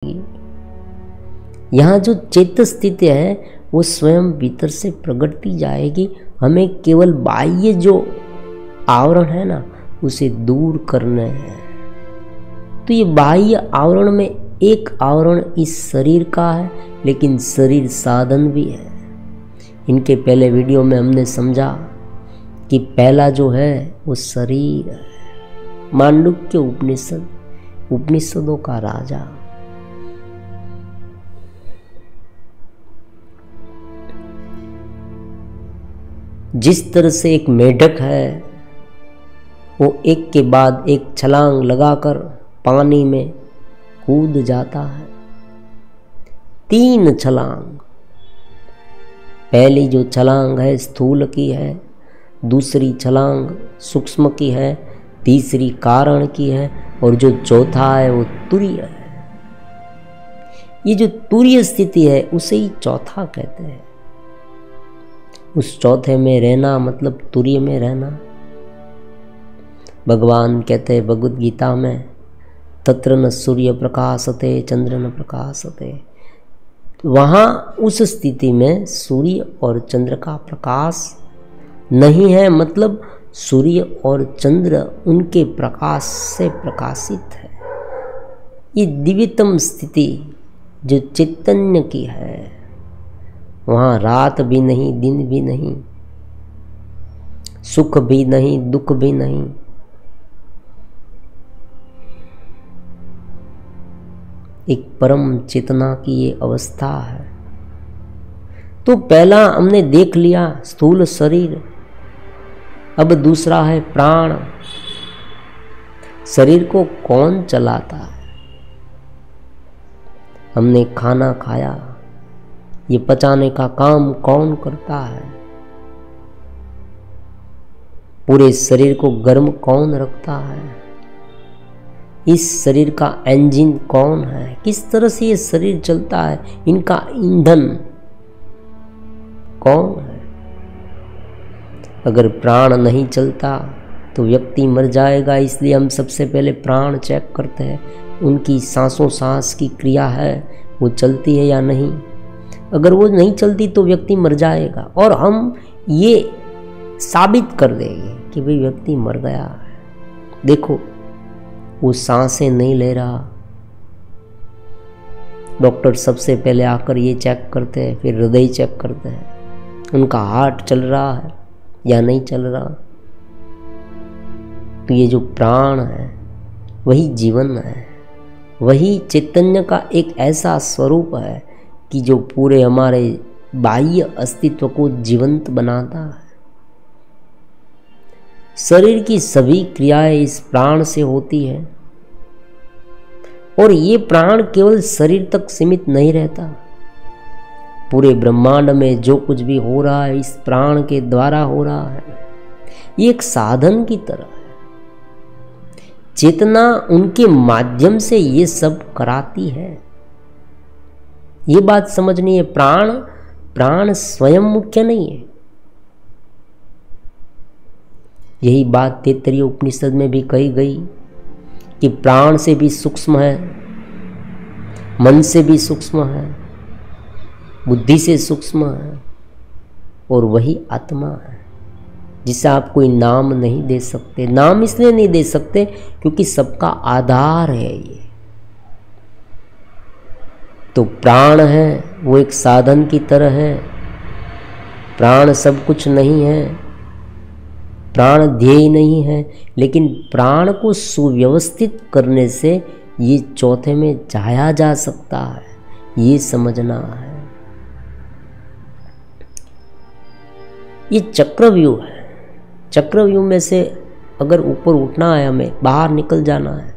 यहाँ जो चेत स्थिति है वो स्वयं भीतर से प्रकटती जाएगी। हमें केवल बाह्य जो आवरण है ना उसे दूर करना है। तो ये बाह्य आवरण में एक आवरण इस शरीर का है, लेकिन शरीर साधन भी है। इनके पहले वीडियो में हमने समझा कि पहला जो है वो शरीर है। मांडुक्य उपनिषद, उपनिषदों का राजा। जिस तरह से एक मेढक है वो एक के बाद एक छलांग लगाकर पानी में कूद जाता है। 3 छलांग। पहली जो छलांग है स्थूल की है, दूसरी छलांग सूक्ष्म की है, तीसरी कारण की है, और जो चौथा है वो तुरीय है। ये जो तुरीय स्थिति है उसे ही चौथा कहते हैं। उस चौथे में रहना मतलब तुरीय में रहना। भगवान कहते हैं भगवद गीता में, तत्र न सूर्य प्रकाशते चंद्र न प्रकाशते। वहाँ उस स्थिति में सूर्य और चंद्र का प्रकाश नहीं है, मतलब सूर्य और चंद्र उनके प्रकाश से प्रकाशित है। ये दिव्यतम स्थिति जो चैतन्य की है, वहाँ रात भी नहीं, दिन भी नहीं, सुख भी नहीं, दुख भी नहीं। एक परम चेतना की ये अवस्था है। तो पहला हमने देख लिया स्थूल शरीर। अब दूसरा है प्राण। शरीर को कौन चलाता है? हमने खाना खाया, ये पचाने का काम कौन करता है? पूरे शरीर को गर्म कौन रखता है? इस शरीर का इंजन कौन है? किस तरह से ये शरीर चलता है? इनका ईंधन कौन है? अगर प्राण नहीं चलता तो व्यक्ति मर जाएगा। इसलिए हम सबसे पहले प्राण चेक करते हैं, उनकी सांसों सांस की क्रिया है वो चलती है या नहीं। अगर वो नहीं चलती तो व्यक्ति मर जाएगा, और हम ये साबित कर देंगे कि भाई व्यक्ति मर गया है। देखो वो सांसें नहीं ले रहा। डॉक्टर सबसे पहले आकर ये चेक करते हैं, फिर हृदय चेक करते हैं, उनका हार्ट चल रहा है या नहीं चल रहा। तो ये जो प्राण है वही जीवन है, वही चैतन्य का एक ऐसा स्वरूप है कि जो पूरे हमारे बाह्य अस्तित्व को जीवंत बनाता है। शरीर की सभी क्रियाएं इस प्राण से होती है, और ये प्राण केवल शरीर तक सीमित नहीं रहता। पूरे ब्रह्मांड में जो कुछ भी हो रहा है इस प्राण के द्वारा हो रहा है। ये एक साधन की तरह है। चेतना उनके माध्यम से ये सब कराती है। ये बात समझनी है। प्राण स्वयं मुख्य नहीं है। यही बात तैत्तिरीय उपनिषद में भी कही गई कि प्राण से भी सूक्ष्म है, मन से भी सूक्ष्म है, बुद्धि से सूक्ष्म है, और वही आत्मा है जिसे आप कोई नाम नहीं दे सकते। नाम इसलिए नहीं दे सकते क्योंकि सबका आधार है ये। तो प्राण है वो एक साधन की तरह है। प्राण सब कुछ नहीं है, प्राण ध्येय नहीं है, लेकिन प्राण को सुव्यवस्थित करने से ये चौथे में जाया जा सकता है। ये समझना है। ये चक्रव्यूह है। चक्रव्यूह में से अगर ऊपर उठना है, हमें बाहर निकल जाना है,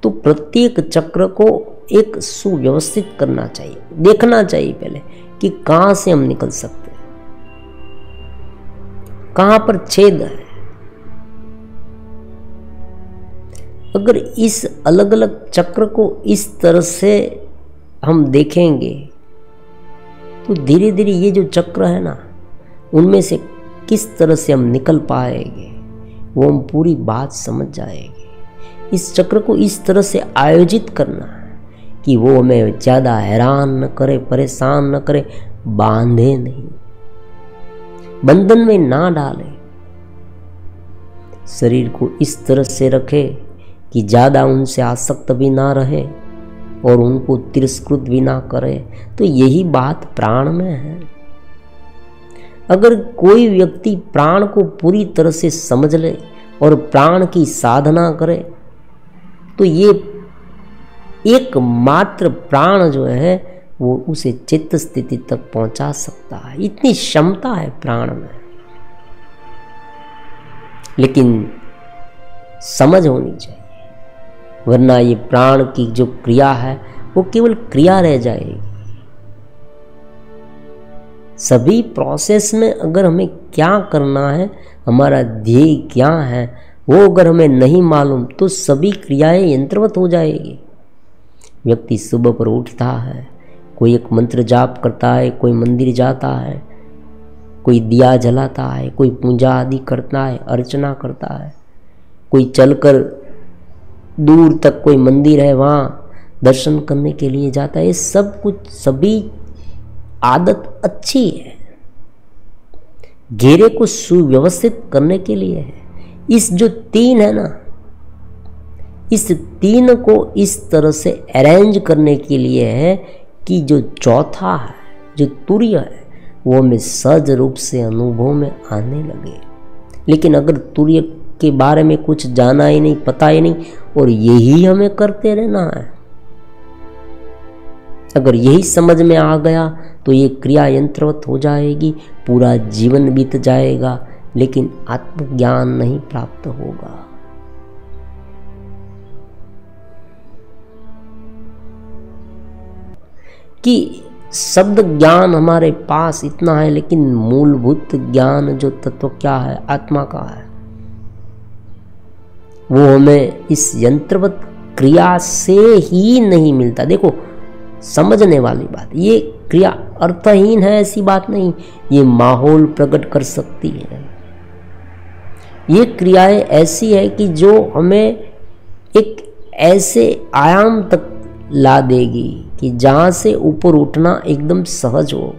तो प्रत्येक चक्र को एक सुव्यवस्थित करना चाहिए। देखना चाहिए पहले कि कहाँ से हम निकल सकते हैं, कहाँ पर छेद है। अगर इस अलग अलग चक्र को इस तरह से हम देखेंगे तो धीरे धीरे ये जो चक्र है ना, उनमें से किस तरह से हम निकल पाएंगे वो हम पूरी बात समझ जाएंगे। इस चक्र को इस तरह से आयोजित करना है कि वो हमें ज़्यादा हैरान न करे, परेशान न करे, बांधे नहीं, बंधन में ना डाले। शरीर को इस तरह से रखे कि ज़्यादा उनसे आसक्त भी ना रहे और उनको तिरस्कृत भी ना करे। तो यही बात प्राण में है। अगर कोई व्यक्ति प्राण को पूरी तरह से समझ ले और प्राण की साधना करे तो ये एकमात्र प्राण जो है वो उसे चित्त स्थिति तक पहुंचा सकता है। इतनी क्षमता है प्राण में, लेकिन समझ होनी चाहिए, वरना ये प्राण की जो क्रिया है वो केवल क्रिया रह जाएगी। सभी प्रोसेस में अगर हमें क्या करना है, हमारा ध्येय क्या है, वो अगर हमें नहीं मालूम तो सभी क्रियाएं यंत्रवत हो जाएगी। व्यक्ति सुबह पर उठता है, कोई एक मंत्र जाप करता है, कोई मंदिर जाता है, कोई दिया जलाता है, कोई पूजा आदि करता है, अर्चना करता है, कोई चलकर दूर तक कोई मंदिर है वहाँ दर्शन करने के लिए जाता है। ये सब कुछ, सभी आदत अच्छी है, घेरे को सुव्यवस्थित करने के लिए है। इस जो तीन है ना, इस तीन को इस तरह से अरेंज करने के लिए है कि जो चौथा है, जो तुर्य है, वो हमें सहज रूप से अनुभव में आने लगे। लेकिन अगर तुर्य के बारे में कुछ जाना ही नहीं, पता ही नहीं, और यही हमें करते रहना है, अगर यही समझ में आ गया तो ये क्रिया यंत्रवत हो जाएगी, पूरा जीवन बीत जाएगा, लेकिन आत्मज्ञान नहीं प्राप्त होगा। कि शब्द ज्ञान हमारे पास इतना है, लेकिन मूलभूत ज्ञान जो तत्व क्या है, आत्मा का है, वो हमें इस यंत्रवत क्रिया से ही नहीं मिलता। देखो, समझने वाली बात, ये क्रिया अर्थहीन है ऐसी बात नहीं, ये माहौल प्रकट कर सकती है। ये क्रियाएं ऐसी है कि जो हमें एक ऐसे आयाम तक ला देगी कि जहां से ऊपर उठना एकदम सहज हो।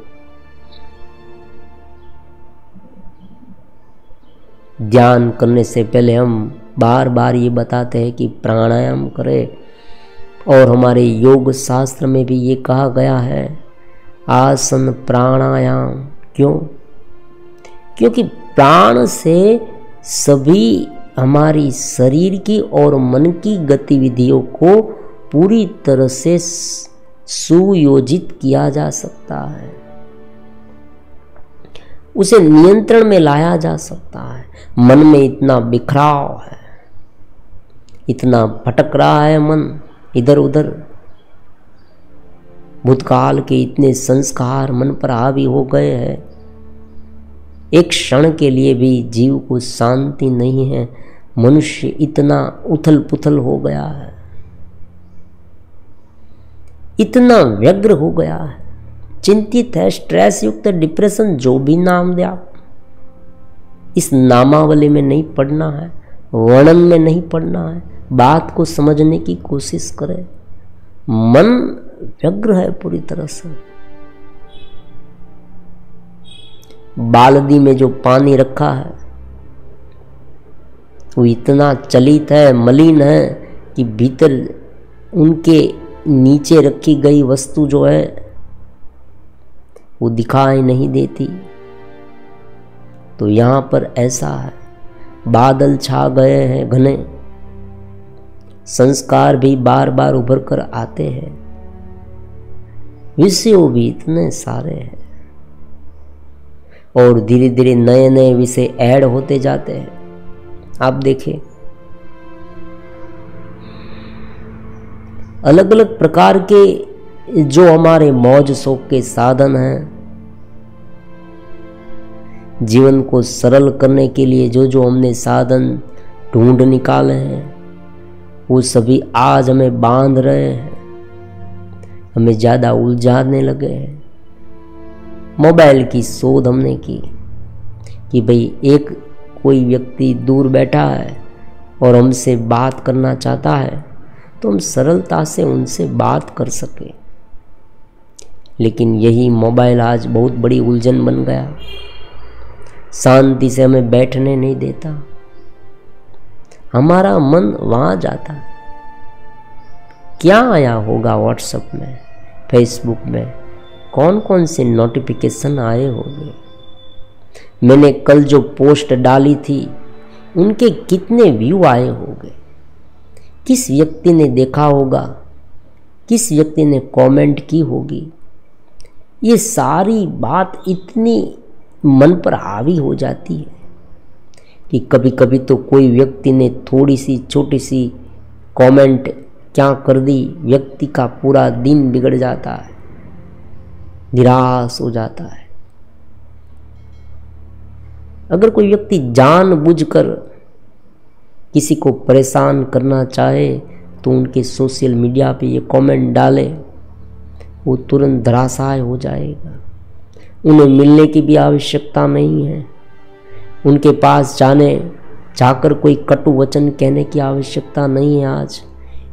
ध्यान करने से पहले हम बार बार ये बताते हैं कि प्राणायाम करें, और हमारे योग शास्त्र में भी ये कहा गया है आसन प्राणायाम। क्यों? क्योंकि प्राण से सभी हमारी शरीर की और मन की गतिविधियों को पूरी तरह से सुयोजित किया जा सकता है, उसे नियंत्रण में लाया जा सकता है। मन में इतना बिखराव है, इतना भटक रहा है मन इधर उधर, भूतकाल के इतने संस्कार मन पर हावी हो गए हैं, एक क्षण के लिए भी जीव को शांति नहीं है। मनुष्य इतना उथल पुथल हो गया है, इतना व्यग्र हो गया है, चिंतित है, स्ट्रेस युक्त, डिप्रेशन, जो भी नाम दे आप, इस नामावली में नहीं पढ़ना है, वर्णन में नहीं पढ़ना है, बात को समझने की कोशिश करें। मन व्यग्र है पूरी तरह से। बाल्टी में जो पानी रखा है वो इतना चलित है, मलिन है कि भीतर उनके नीचे रखी गई वस्तु जो है वो दिखाई नहीं देती। तो यहाँ पर ऐसा है, बादल छा गए हैं घने, संस्कार भी बार बार उभर कर आते हैं, विषयों भी इतने सारे हैं, और धीरे धीरे नए नए विषय ऐड होते जाते हैं। आप देखें, अलग अलग प्रकार के जो हमारे मौज शौक के साधन हैं, जीवन को सरल करने के लिए जो जो हमने साधन ढूंढ निकाले हैं, वो सभी आज हमें बांध रहे हैं, हमें ज़्यादा उलझाने लगे हैं। मोबाइल की शोध हमने की कि भाई एक कोई व्यक्ति दूर बैठा है और हमसे बात करना चाहता है, तो हम सरलता से उनसे बात कर सके। लेकिन यही मोबाइल आज बहुत बड़ी उलझन बन गया, शांति से हमें बैठने नहीं देता, हमारा मन वहाँ जाता है। क्या आया होगा व्हाट्सएप में, फेसबुक में, कौन कौन से नोटिफिकेशन आए होंगे, मैंने कल जो पोस्ट डाली थी उनके कितने व्यू आए होंगे, किस व्यक्ति ने देखा होगा, किस व्यक्ति ने कमेंट की होगी। ये सारी बात इतनी मन पर हावी हो जाती है कि कभी कभी तो कोई व्यक्ति ने थोड़ी सी छोटी सी कमेंट क्या कर दी, व्यक्ति का पूरा दिन बिगड़ जाता है, निराश हो जाता है। अगर कोई व्यक्ति जानबूझकर किसी को परेशान करना चाहे तो उनके सोशल मीडिया पे ये कमेंट डाले, वो तुरंत धराशायी हो जाएगा। उन्हें मिलने की भी आवश्यकता नहीं है, उनके पास जाकर कोई कटु वचन कहने की आवश्यकता नहीं है। आज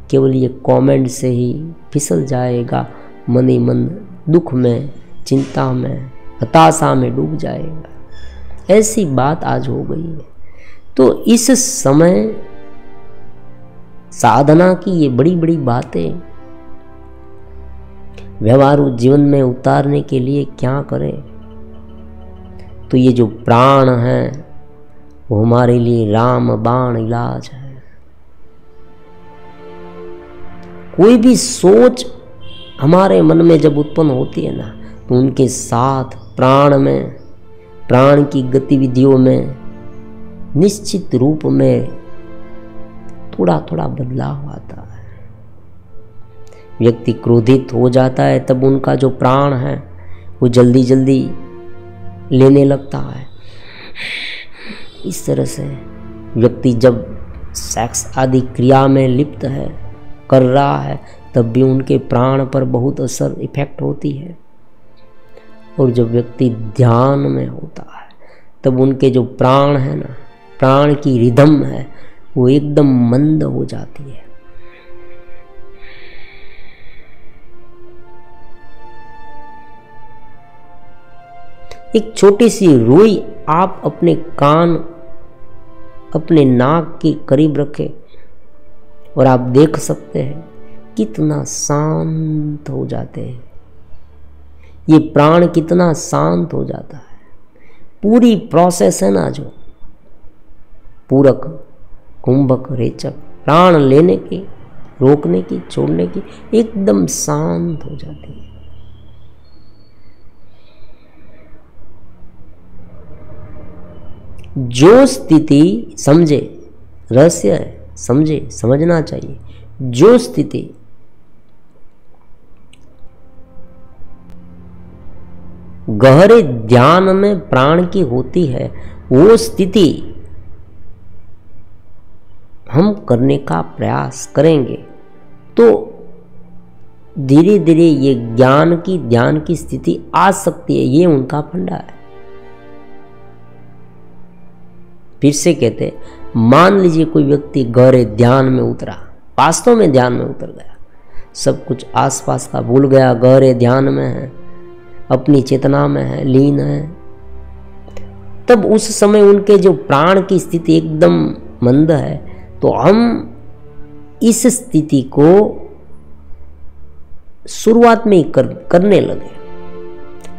केवल ये कमेंट से ही फिसल जाएगा, मन ही मन दुख में, चिंता में, हताशा में डूब जाएगा। ऐसी बात आज हो गई है। तो इस समय साधना की ये बड़ी बड़ी बातें व्यवहारू जीवन में उतारने के लिए क्या करें? तो ये जो प्राण है वो हमारे लिए राम बाण इलाज है। कोई भी सोच हमारे मन में जब उत्पन्न होती है ना, तो उनके साथ प्राण की गतिविधियों में निश्चित रूप में थोड़ा थोड़ा बदलाव आता है। व्यक्ति क्रोधित हो जाता है तब उनका जो प्राण है वो जल्दी जल्दी लेने लगता है। इस तरह से व्यक्ति जब सेक्स आदि क्रिया में लिप्त कर रहा है तब भी उनके प्राण पर बहुत असर इफेक्ट होती है। और जब व्यक्ति ध्यान में होता है तब उनके जो प्राण है ना, प्राण की रिदम है वो एकदम मंद हो जाती है। एक छोटी सी रुई आप अपने कान, अपने नाक के करीब रखें और आप देख सकते हैं कितना शांत हो जाते हैं। ये प्राण कितना शांत हो जाता है। पूरी प्रोसेस है ना, जो पूरक, कुंभक, रेचक, प्राण लेने की, रोकने की, छोड़ने की, एकदम शांत हो जाती है। जो स्थिति समझे, रहस्य है, समझे, समझना चाहिए। जो स्थिति गहरे ध्यान में प्राण की होती है, वो स्थिति हम करने का प्रयास करेंगे तो धीरे धीरे ये ध्यान की स्थिति आ सकती है। ये उनका फंडा है। फिर से कहते, मान लीजिए कोई व्यक्ति गहरे ध्यान में उतरा, वास्तव में ध्यान में उतर गया, सब कुछ आसपास का भूल गया, गहरे ध्यान में है, अपनी चेतना में है, लीन है। तब उस समय उनके जो प्राण की स्थिति एकदम मंद है, तो हम इस स्थिति को शुरुआत में ही करने लगे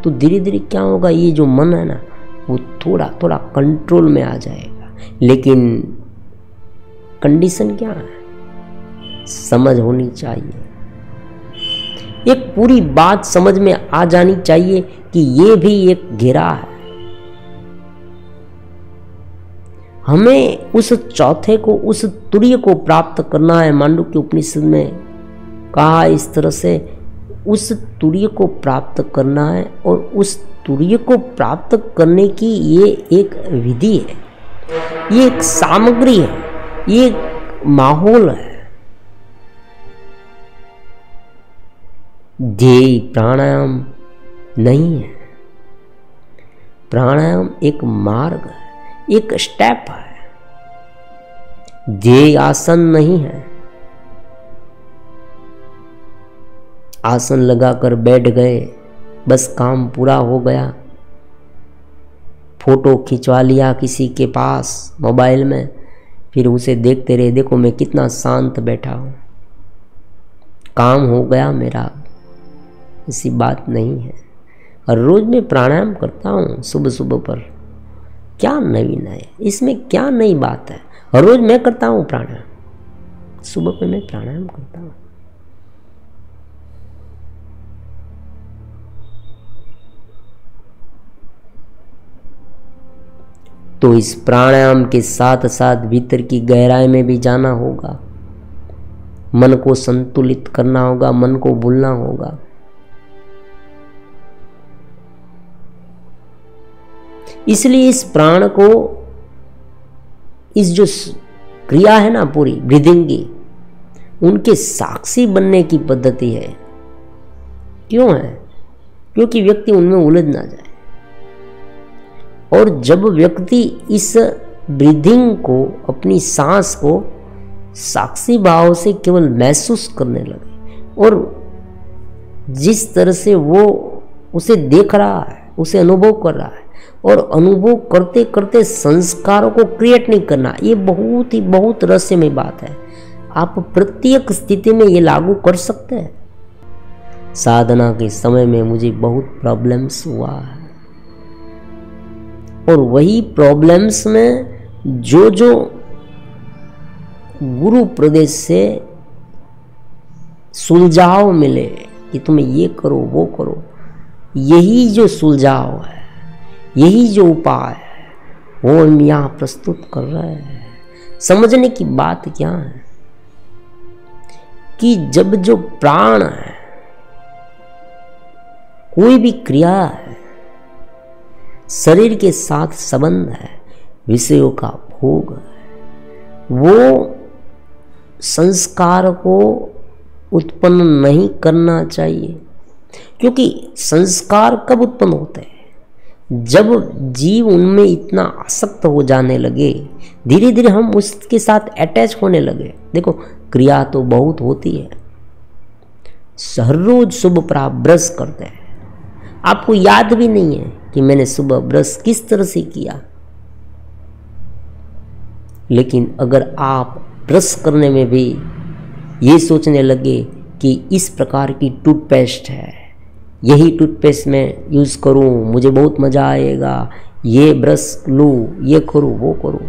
तो धीरे धीरे क्या होगा, ये जो मन है ना वो थोड़ा थोड़ा कंट्रोल में आ जाएगा। लेकिन कंडीशन क्या है, समझ होनी चाहिए। एक पूरी बात समझ में आ जानी चाहिए कि ये भी एक घेरा है। हमें उस चौथे को, उस तुर्य को प्राप्त करना है। मांडुक्य उपनिषद में कहा इस तरह से, उस तुर्य को प्राप्त करना है। और उस तुर्य को प्राप्त करने की ये एक विधि है, ये एक सामग्री है, ये एक माहौल है। ध्येय प्राणायाम नहीं है। प्राणायाम एक मार्ग है, एक स्टेप है। ध्येय आसन नहीं है। आसन लगाकर बैठ गए, बस काम पूरा हो गया। फोटो खिंचवा लिया किसी के पास मोबाइल में, फिर उसे देखते रहे, देखो मैं कितना शांत बैठा हूँ, काम हो गया मेरा। ऐसी बात नहीं है। और रोज मैं प्राणायाम करता हूँ सुबह सुबह पर, क्या नवीन है इसमें, क्या नई बात है। हर रोज मैं करता हूँ प्राणायाम, सुबह पे मैं प्राणायाम करता हूँ। तो इस प्राणायाम के साथ साथ भीतर की गहराई में भी जाना होगा, मन को संतुलित करना होगा, मन को भूलना होगा। इसलिए इस प्राण को, इस जो क्रिया है ना पूरी ब्रीदिंग की, उनके साक्षी बनने की पद्धति है। क्यों है? क्योंकि व्यक्ति उनमें उलझ ना जाए। और जब व्यक्ति इस ब्रीदिंग को, अपनी सांस को साक्षी भाव से केवल महसूस करने लगे, और जिस तरह से वो उसे देख रहा है, उसे अनुभव कर रहा है, और अनुभव करते करते संस्कारों को क्रिएट नहीं करना, ये बहुत रहस्यमय बात है। आप प्रत्येक स्थिति में ये लागू कर सकते हैं। साधना के समय में मुझे बहुत प्रॉब्लम्स हुआ है, और वही प्रॉब्लम्स में जो गुरु प्रदेश से सुलझाव मिले कि तुम्हें ये करो वो करो, यही जो सुलझाव है, यही जो उपाय है, वो हम यहाँ प्रस्तुत कर रहे हैं। समझने की बात क्या है कि जब जो प्राण है, कोई भी क्रिया है, शरीर के साथ संबंध है, विषयों का भोग है, वो संस्कार को उत्पन्न नहीं करना चाहिए। क्योंकि संस्कार कब उत्पन्न होते हैं? जब जीव उनमें इतना आसक्त हो जाने लगे, धीरे धीरे हम उसके साथ अटैच होने लगे। देखो क्रिया तो बहुत होती है, हर रोज सुबह प्रातः ब्रश करते हैं, आपको याद भी नहीं है कि मैंने सुबह ब्रश किस तरह से किया। लेकिन अगर आप ब्रश करने में भी ये सोचने लगे कि इस प्रकार की टूथपेस्ट है, यही टूथपेस्ट मैं यूज़ करूं, मुझे बहुत मज़ा आएगा, ये ब्रश लूँ, ये करूँ वो करूँ,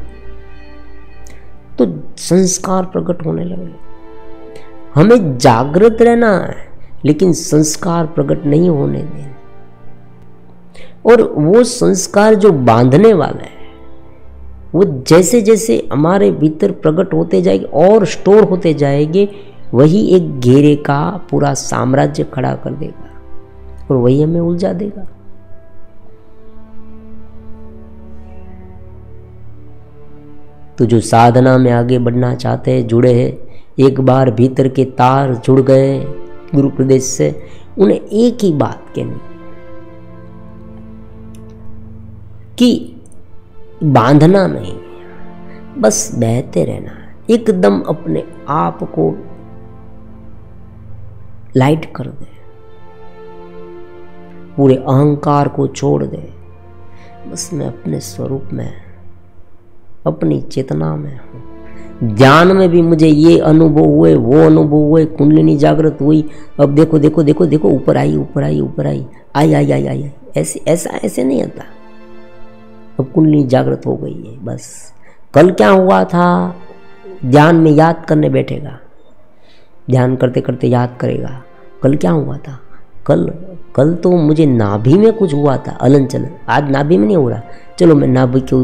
तो संस्कार प्रकट होने लगे। हमें जागृत रहना है, लेकिन संस्कार प्रकट नहीं होने देना। और वो संस्कार जो बांधने वाला है, वो जैसे जैसे हमारे भीतर प्रकट होते जाएंगे और स्टोर होते जाएंगे, वही एक घेरे का पूरा साम्राज्य खड़ा कर देगा और वही हमें उलझा देगा। तो जो साधना में आगे बढ़ना चाहते हैं, जुड़े हैं, एक बार भीतर के तार जुड़ गए गुरु प्रदेश से, उन्हें एक ही बात कहनी कि बांधना नहीं, बस बहते रहना है, एकदम अपने आप को लाइट कर दे, पूरे अहंकार को छोड़ दे, बस मैं अपने स्वरूप में, अपनी चेतना में हूँ। ध्यान में भी मुझे ये अनुभव हुए, वो अनुभव हुए, कुंडलिनी जागृत हुई, अब देखो देखो देखो देखो ऊपर आई ऊपर आई ऊपर आई आई आई आई आई, ऐसे नहीं आता। अब कुंडलिनी जागृत हो गई है, बस कल क्या हुआ था ध्यान में याद करने बैठेगा, ध्यान करते करते याद करेगा कल क्या हुआ था। कल तो मुझे नाभि में कुछ हुआ था, हलन चलन, आज नाभि में नहीं हो रहा, चलो मैं नाभि को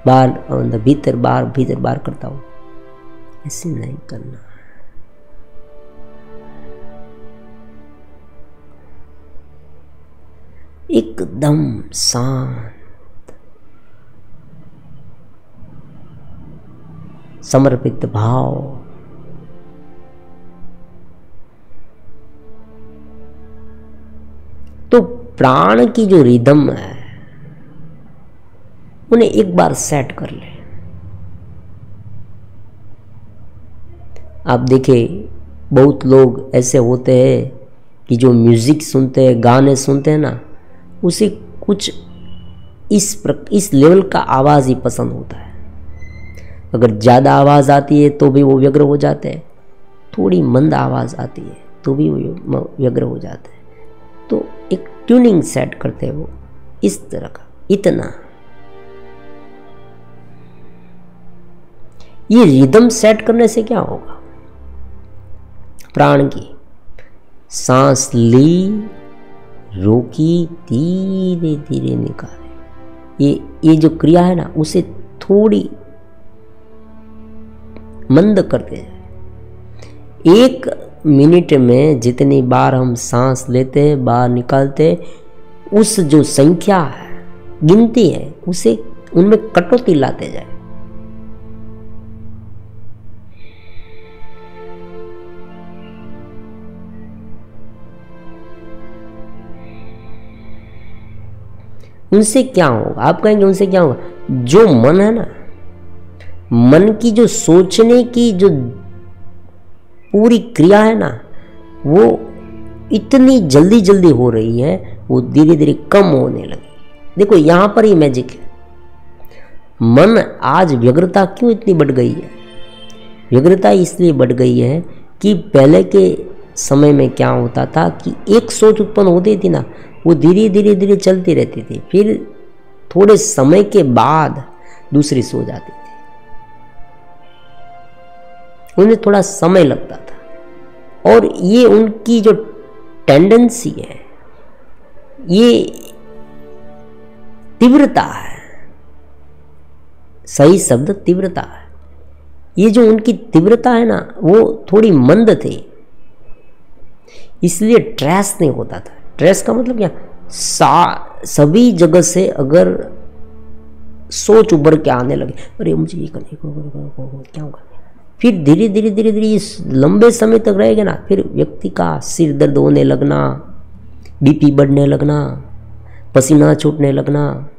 बाहर भीतर बाहर करता हूँ। ऐसे नहीं करना। एकदम शांत, समर्पित भाव, तो प्राण की जो रिदम है उन्हें एक बार सेट कर ले। आप देखिए बहुत लोग ऐसे होते हैं कि जो म्यूज़िक सुनते हैं, गाने सुनते हैं ना, उसे कुछ इस लेवल का आवाज़ ही पसंद होता है। अगर ज़्यादा आवाज़ आती है तो भी वो व्यग्र हो जाते हैं, थोड़ी मंद आवाज़ आती है तो भी वो व्यग्र हो जाते हैं। तो एक ट्यूनिंग सेट करते हैं वो इस तरह का। इतना ये रिदम सेट करने से क्या होगा, प्राण की सांस ली, रोकी, धीरे धीरे निकाले, ये जो क्रिया है ना, उसे थोड़ी मंद करते जाए। 1 मिनट में जितनी बार हम सांस लेते हैं, बाहर निकालते हैं, उस जो संख्या है, गिनती है, उसे उनमें कटौती लाते जाए। उनसे क्या होगा, आप कहेंगे उनसे क्या होगा, जो मन है ना, मन की जो सोचने की जो पूरी क्रिया है ना, वो इतनी जल्दी जल्दी हो रही है, वो धीरे धीरे कम होने लगी। देखो यहां पर ही मैजिक है। मन आज व्यग्रता क्यों इतनी बढ़ गई है? व्यग्रता इसलिए बढ़ गई है कि पहले के समय में क्या होता था कि एक सोच उत्पन्न होती थी ना, वो धीरे धीरे धीरे चलती रहती थी, फिर थोड़े समय के बाद दूसरी सोच आती थी, उन्हें थोड़ा समय लगता था। और ये उनकी जो टेंडेंसी है, ये तीव्रता है, सही शब्द तीव्रता है। ये जो उनकी तीव्रता है ना, वो थोड़ी मंद थी, इसलिए ट्रेस नहीं होता था। ट्रेस का मतलब क्या, सभी जगह से अगर सोच उभर के आने लगे, अरे मुझे ये करने को क्या होगा, फिर धीरे धीरे धीरे धीरे इस लंबे समय तक रहेगा ना, फिर व्यक्ति का सिर दर्द होने लगना, बीपी बढ़ने लगना, पसीना छूटने लगना,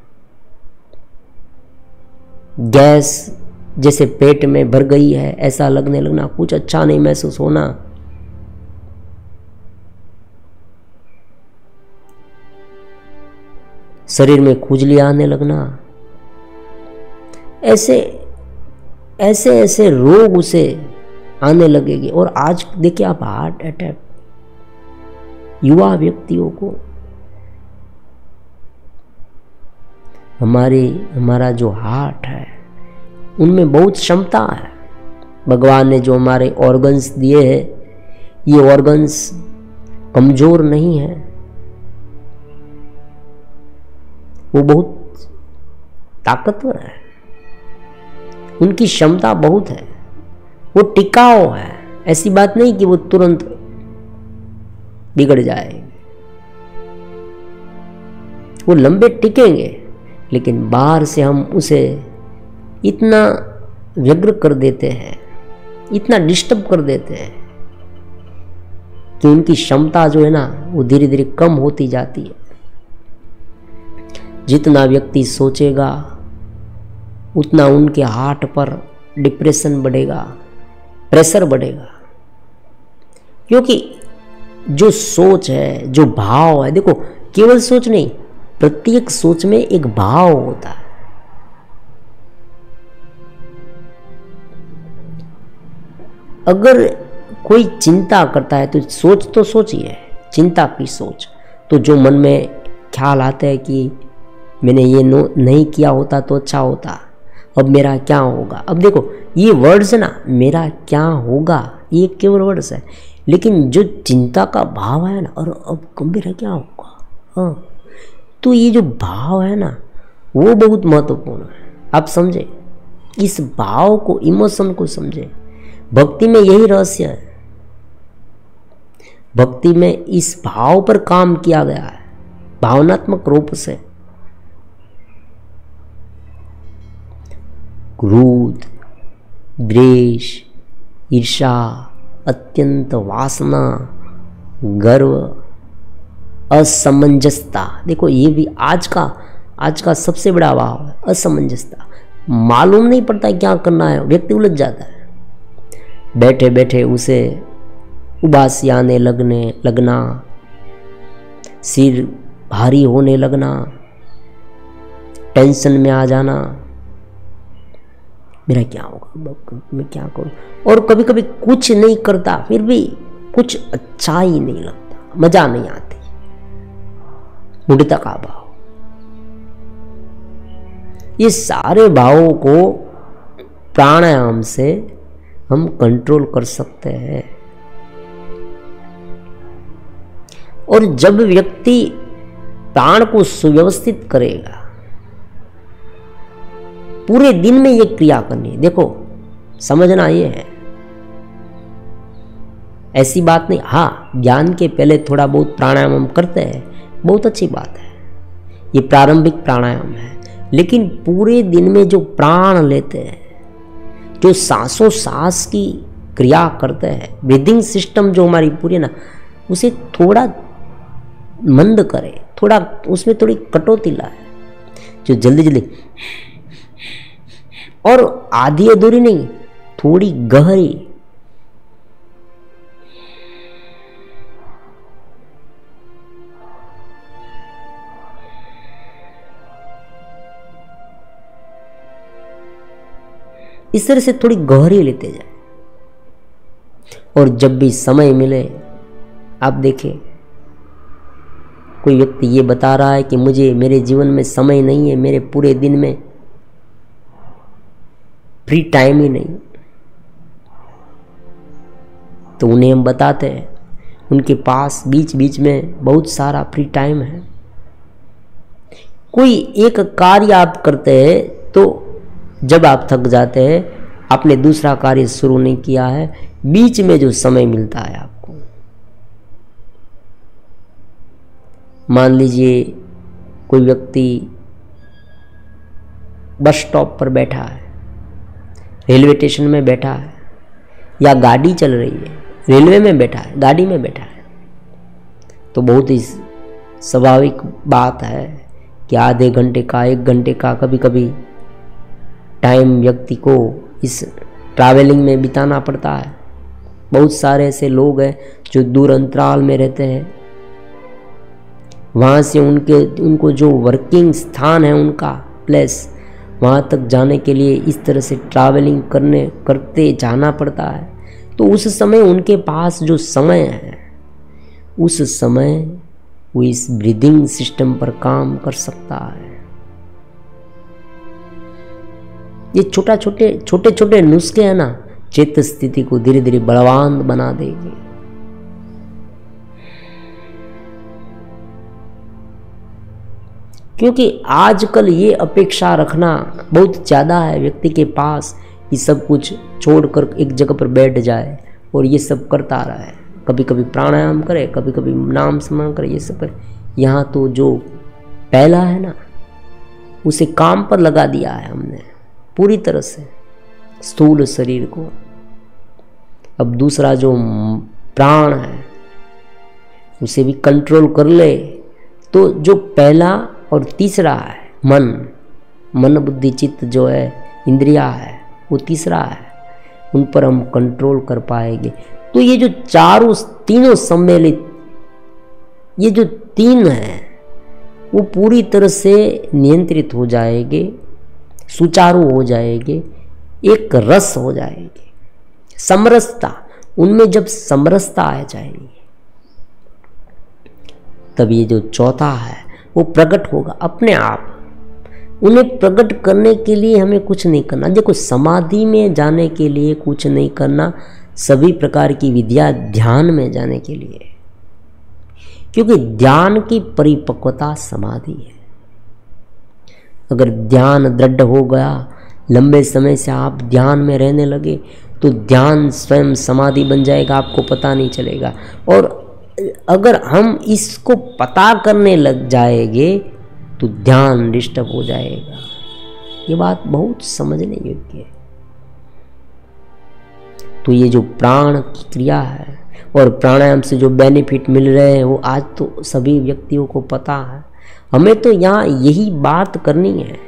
गैस जैसे पेट में भर गई है ऐसा लगने लगना, कुछ अच्छा नहीं महसूस होना, शरीर में खुजली आने लगना, ऐसे ऐसे ऐसे रोग उसे आने लगेंगे। और आज देखिए आप, हार्ट अटैक युवा व्यक्तियों को, हमारा जो हार्ट है उनमें बहुत क्षमता है। भगवान ने जो हमारे ऑर्गन्स दिए हैं, ये ऑर्गन्स कमजोर नहीं है, वो बहुत ताकतवर है, उनकी क्षमता बहुत है, वो टिकाऊ है। ऐसी बात नहीं कि वो तुरंत बिगड़ जाए, वो लंबे टिकेंगे, लेकिन बाहर से हम उसे इतना व्यग्र कर देते हैं, इतना डिस्टर्ब कर देते हैं कि उनकी क्षमता जो है ना, वो धीरे धीरे कम होती जाती है। जितना व्यक्ति सोचेगा उतना उनके हार्ट पर डिप्रेशन बढ़ेगा, प्रेशर बढ़ेगा, क्योंकि जो सोच है, जो भाव है, देखो केवल सोच नहीं, प्रत्येक सोच में एक भाव होता है। अगर कोई चिंता करता है तो सोच तो सोचिए, चिंता की सोच, तो जो मन में ख्याल आता है कि मैंने ये नहीं किया होता तो अच्छा होता, अब मेरा क्या होगा। अब देखो ये वर्ड्स है ना, मेरा क्या होगा, ये केवल वर्ड्स है, लेकिन जो चिंता का भाव है ना, और अब मेरा क्या होगा, हाँ, तो ये जो भाव है ना, वो बहुत महत्वपूर्ण है। आप समझे, इस भाव को, इमोशन को समझे। भक्ति में यही रहस्य है, भक्ति में इस भाव पर काम किया गया है, भावनात्मक रूप से। क्रोध, द्वेष, ईर्ष्या, अत्यंत वासना, गर्व, असमंजसता, देखो ये भी आज का सबसे बड़ा भाव है, असमंजसता। मालूम नहीं पड़ता क्या करना है, व्यक्ति उलझ जाता है, बैठे बैठे उसे उबासी आने लगना, सिर भारी होने लगना, टेंशन में आ जाना, मेरा क्या होगा, मैं क्या करूं, और कभी कभी कुछ नहीं करता फिर भी कुछ अच्छा ही नहीं लगता, मजा नहीं आती, मूढ़ता का भाव। ये सारे भावों को प्राणायाम से हम कंट्रोल कर सकते हैं। और जब व्यक्ति प्राण को सुव्यवस्थित करेगा, पूरे दिन में ये क्रिया करनी है। देखो समझना ये है, ऐसी बात नहीं, हाँ ज्ञान के पहले थोड़ा बहुत प्राणायाम हम करते हैं, बहुत अच्छी बात है, ये प्रारंभिक प्राणायाम है। लेकिन पूरे दिन में जो प्राण लेते हैं, जो सांसों सांस की क्रिया करते हैं, ब्रीदिंग सिस्टम जो हमारी पूरी ना, उसे थोड़ा मंद करे, थोड़ा उसमें थोड़ी कटौती लाए, जो जल्दी जल्दी, और आधी अधूरी नहीं, थोड़ी गहरी, इस तरह से थोड़ी गहरी लेते जाए। और जब भी समय मिले, आप देखें कोई व्यक्ति ये बता रहा है कि मुझे मेरे जीवन में समय नहीं है, मेरे पूरे दिन में फ्री टाइम ही नहीं, तो उन्हें हम बताते हैं उनके पास बीच बीच में बहुत सारा फ्री टाइम है। कोई एक कार्य आप करते हैं तो जब आप थक जाते हैं, आपने दूसरा कार्य शुरू नहीं किया है, बीच में जो समय मिलता है आपको, मान लीजिए कोई व्यक्ति बस स्टॉप पर बैठा है, रेलवे स्टेशन में बैठा है, या गाड़ी चल रही है, रेलवे में बैठा है, गाड़ी में बैठा है, तो बहुत ही स्वाभाविक बात है कि आधे घंटे का, 1 घंटे का कभी कभी टाइम व्यक्ति को इस ट्रैवलिंग में बिताना पड़ता है। बहुत सारे ऐसे लोग हैं जो दूर अंतराल में रहते हैं, वहाँ से उनको जो वर्किंग स्थान है, उनका प्लेस, वहाँ तक जाने के लिए इस तरह से ट्रैवलिंग करते जाना पड़ता है। तो उस समय उनके पास जो समय है, उस समय वो इस ब्रीदिंग सिस्टम पर काम कर सकता है। ये छोटे छोटे नुस्खे हैं ना, चित्त स्थिति को धीरे धीरे बलवान बना देगी। क्योंकि आजकल ये अपेक्षा रखना बहुत ज़्यादा है व्यक्ति के पास कि सब कुछ छोड़कर एक जगह पर बैठ जाए और ये सब करता रहे, कभी कभी प्राणायाम करे, कभी कभी नाम स्मरण करे, ये सब करे। यहाँ तो जो पहला है ना, उसे काम पर लगा दिया है हमने पूरी तरह से, स्थूल शरीर को। अब दूसरा जो प्राण है उसे भी कंट्रोल कर ले, तो जो पहला और तीसरा है, मन बुद्धि चित्त जो है, इंद्रिया है, वो तीसरा है, उन पर हम कंट्रोल कर पाएंगे। तो ये जो तीनों सम्मिलित, ये जो 3 है, वो पूरी तरह से नियंत्रित हो जाएंगे, सुचारू हो जाएंगे, एक रस हो जाएगी, समरसता, उनमें जब समरसता आ जाएगी, तब ये जो चौथा है वो प्रकट होगा अपने आप। उन्हें प्रकट करने के लिए हमें कुछ नहीं करना। देखो, समाधि में जाने के लिए कुछ नहीं करना, सभी प्रकार की विद्या ध्यान में जाने के लिए, क्योंकि ध्यान की परिपक्वता समाधि है। अगर ध्यान दृढ़ हो गया, लंबे समय से आप ध्यान में रहने लगे, तो ध्यान स्वयं समाधि बन जाएगा, आपको पता नहीं चलेगा। और अगर हम इसको पता करने लग जाएंगे तो ध्यान डिस्टर्ब हो जाएगा। ये बात बहुत समझने योग्य है। तो ये जो प्राण की क्रिया है और प्राणायाम से जो बेनिफिट मिल रहे हैं, वो आज तो सभी व्यक्तियों को पता है। हमें तो यहाँ यही बात करनी है।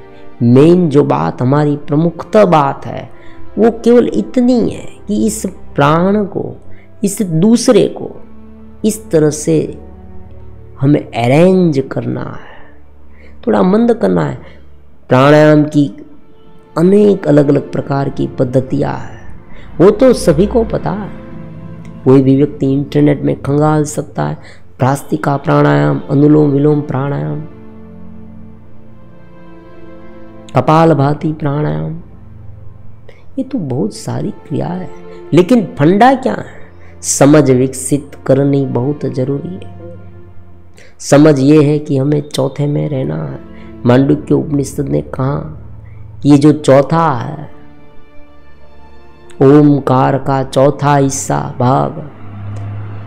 मेन जो बात हमारी प्रमुखता बात है, वो केवल इतनी है कि इस प्राण को, इस दूसरे को इस तरह से हमें अरेंज करना है, थोड़ा मंद करना है। प्राणायाम की अनेक अलग अलग प्रकार की पद्धतियाँ हैं, वो तो सभी को पता है। कोई भी व्यक्ति इंटरनेट में खंगाल सकता है, भ्रास्तिका प्राणायाम, अनुलोम विलोम प्राणायाम, कपालभाति प्राणायाम, ये तो बहुत सारी क्रिया है। लेकिन फंडा क्या है? समझ विकसित करनी बहुत जरूरी है। समझ ये है कि हमें चौथे में रहना है। मांडुक्य उपनिषद ने कहा ये जो चौथा है, ओमकार का चौथा हिस्सा भाग,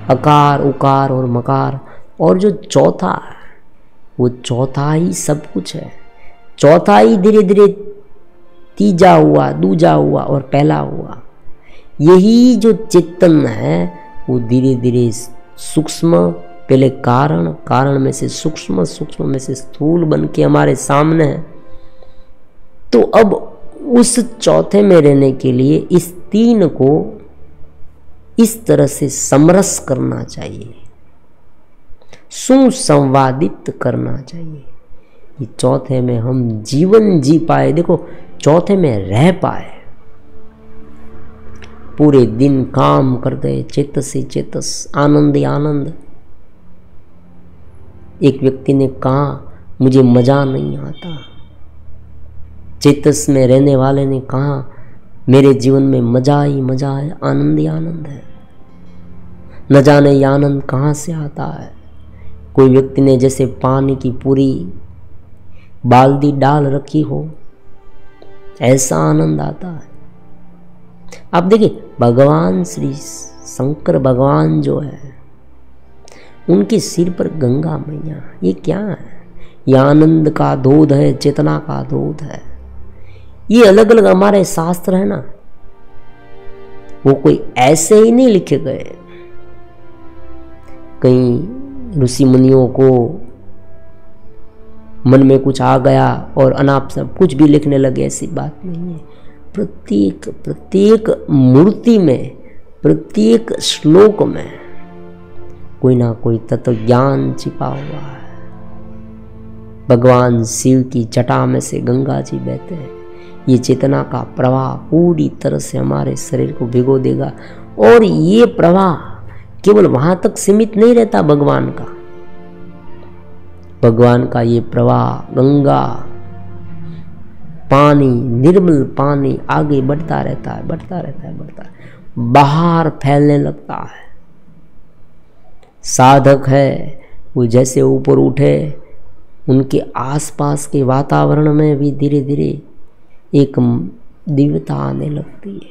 अकार उकार और मकार, और जो चौथा है वो चौथा ही सब कुछ है। चौथा ही धीरे धीरे तीजा हुआ, दूजा हुआ और पहला हुआ। यही जो चेतन है वो धीरे धीरे सूक्ष्म, पहले कारण, कारण में से सूक्ष्म, सूक्ष्म में से स्थूल बन के हमारे सामने है। तो अब उस चौथे में रहने के लिए इस तीन को इस तरह से समरस करना चाहिए, सुसंवादित करना चाहिए कि चौथे में हम जीवन जी पाए। देखो, चौथे में रह पाए, पूरे दिन काम करते चेतस से चेतस, आनंद ही आनंद। एक व्यक्ति ने कहा मुझे मजा नहीं आता, चेतस में रहने वाले ने कहा मेरे जीवन में मजा ही मजा है, आनंद ही आनंद है। न जाने ये आनंद कहाँ से आता है। कोई व्यक्ति ने जैसे पानी की पूरी बाल्टी डाल रखी हो, ऐसा आनंद आता है। आप देखिए, भगवान श्री शंकर भगवान जो है, उनके सिर पर गंगा मैया, ये क्या है? ये आनंद का दूध है, चेतना का दूध है। ये अलग अलग हमारे शास्त्र है ना, वो कोई ऐसे ही नहीं लिखे गए। कहीं ऋषि मुनियों को मन में कुछ आ गया और अनाप सब कुछ भी लिखने लगे, ऐसी बात नहीं है। प्रत्येक मूर्ति में, प्रत्येक श्लोक में कोई ना कोई तत्व ज्ञान छिपा हुआ है। भगवान शिव की जटा में से गंगा जी बहते हैं। ये चेतना का प्रवाह पूरी तरह से हमारे शरीर को भिगो देगा, और ये प्रवाह केवल वहां तक सीमित नहीं रहता। भगवान का ये प्रवाह, गंगा पानी, निर्मल पानी आगे बढ़ता रहता है, बढ़ता रहता है, बढ़ता है, बाहर फैलने लगता है। साधक है वो जैसे ऊपर उठे, उनके आसपास के वातावरण में भी धीरे धीरे एक दिव्यता आने लगती है।